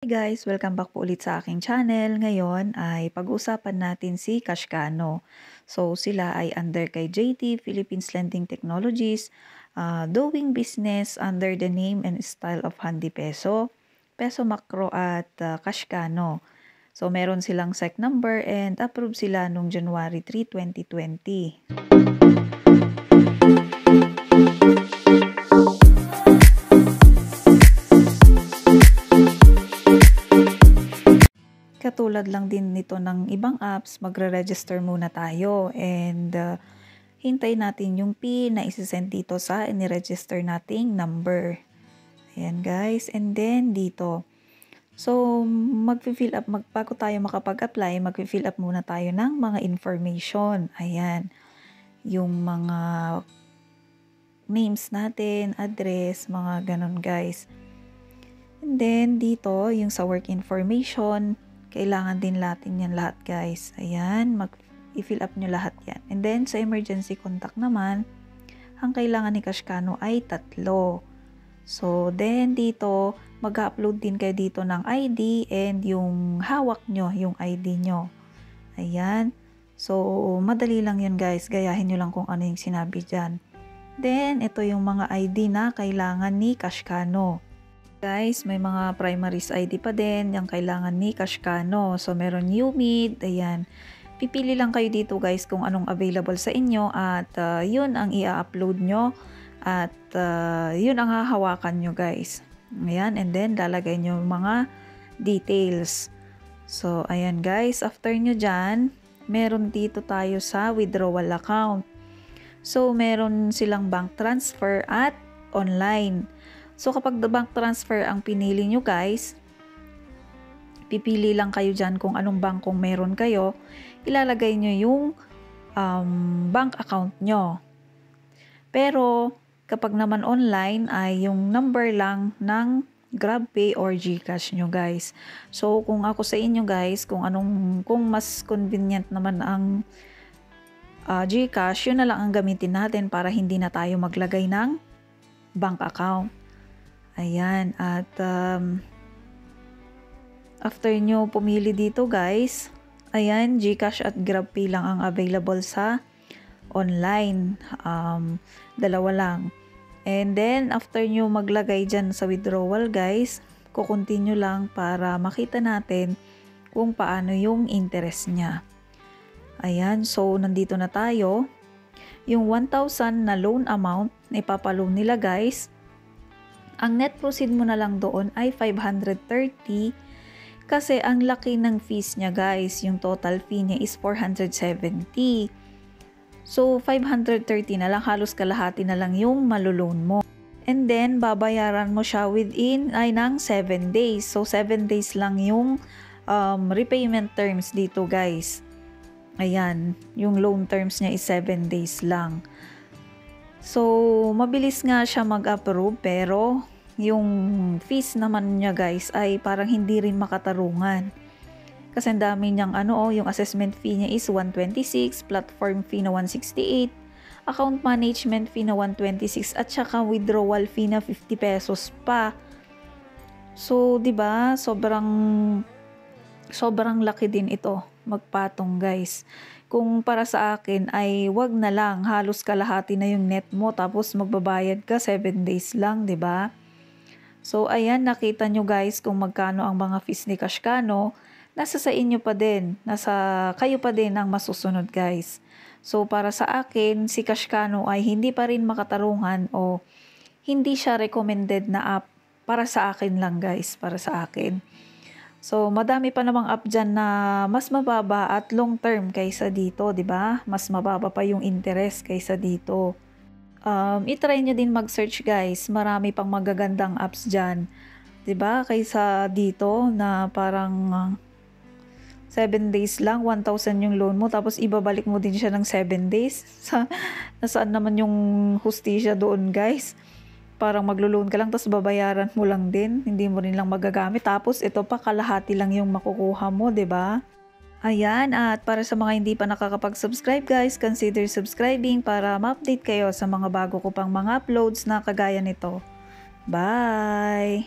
Hey guys, welcome back po ulit sa aking channel. Ngayon ay pag-uusapan natin si Kashkano. So sila ay under kay JT Philippines Lending Technologies, doing business under the name and style of Handi Peso, Peso Macro at Kashkano. So meron silang SEC number and approved sila noong January 3, 2020. Katulad lang din nito ng ibang apps, magre-register muna tayo and hintay natin yung PIN na isi-send dito sa ini-register nating number. Ayan guys, and then dito. So, mag-fill up, bago tayo makapag-apply, mag-fill up muna tayo ng mga information. Ayan, yung mga names natin, address, mga ganun guys. And then dito, yung sa work information, kailangan din natin yan lahat guys. Ayan, i-fill up nyo lahat yan. And then sa emergency contact naman, ang kailangan ni Kashkano ay 3. So then dito, mag-upload din kayo dito ng ID and yung hawak nyo, yung ID nyo. Ayan. So madali lang yun guys. Gayahin nyo lang kung ano yung sinabi dyan. Then ito yung mga ID na kailangan ni Kashkano. Guys, may mga primaries ID pa din yung kailangan ni Kashkano. So, meron UMID, ayan. Pipili lang kayo dito guys kung anong available sa inyo at yun ang i-upload nyo at yun ang hahawakan nyo guys. Ayan, and then lalagay nyo mga details. So, ayan guys, after nyo dyan, meron dito tayo sa withdrawal account. So, meron silang bank transfer at online. So, kapag the bank transfer ang pinili nyo guys, pipili lang kayo dyan kung anong bangkong meron kayo, ilalagay nyo yung bank account nyo. Pero, kapag naman online ay yung number lang ng GrabPay or GCash nyo guys. So, kung ako sa inyo guys, kung mas convenient naman ang GCash, yun na lang ang gamitin natin para hindi na tayo maglagay ng bank account. Ayan, at after nyo pumili dito guys, ayan, GCash at GrabPay lang ang available sa online. Dalawa lang. And then, after nyo maglagay dyan sa withdrawal guys, kukontinue lang para makita natin kung paano yung interest niya. Ayan, so nandito na tayo. Yung 1,000 na loan amount na ipapaloan nila guys, ang net proceed mo na lang doon ay 530 kasi ang laki ng fees niya guys. Yung total fee niya is 470. So 530 na lang, halos kalahati na lang yung maloloan mo. And then babayaran mo siya within ng 7 days. So 7 days lang yung repayment terms dito guys. Ayan, yung loan terms niya is 7 days lang. So, mabilis nga siya mag-approve pero yung fees naman niya guys ay parang hindi rin makatarungan. Kasi ang dami niyang yung assessment fee niya is 126, platform fee na 168, account management fee na 126 at saka withdrawal fee na 50 pesos pa. So, 'di ba? Sobrang laki din ito magpatong guys. Kung para sa akin ay wag na lang, halos kalahati na yung net mo tapos magbabayad ka 7 days lang, 'di ba? So ayan, nakita nyo guys kung magkano ang mga fees ni Kashkano. Nasa sa inyo pa din, kayo pa din ang masusunod guys. So para sa akin, si Kashkano ay hindi pa rin makatarungan o hindi siya recommended na app para sa akin lang guys, para sa akin. So, madami pa namang app dyan na mas mababa at long term kaysa dito, di ba? Mas mababa pa yung interest kaysa dito. I-try nyo din mag-search guys. Marami pang magagandang apps dyan. Di ba? Kaysa dito na parang 7 days lang, 1,000 yung loan mo, tapos ibabalik mo din siya ng 7 days. Nasaan naman yung hustisya doon guys? Parang maglo-loan ka lang tapos babayaran mo lang din, hindi mo rin lang magagamit, tapos ito pa kalahati lang yung makukuha mo, 'di ba? Ayan, at para sa mga hindi pa nakakapag-subscribe guys, consider subscribing para ma-update kayo sa mga bago ko pang mga uploads na kagaya nito. Bye!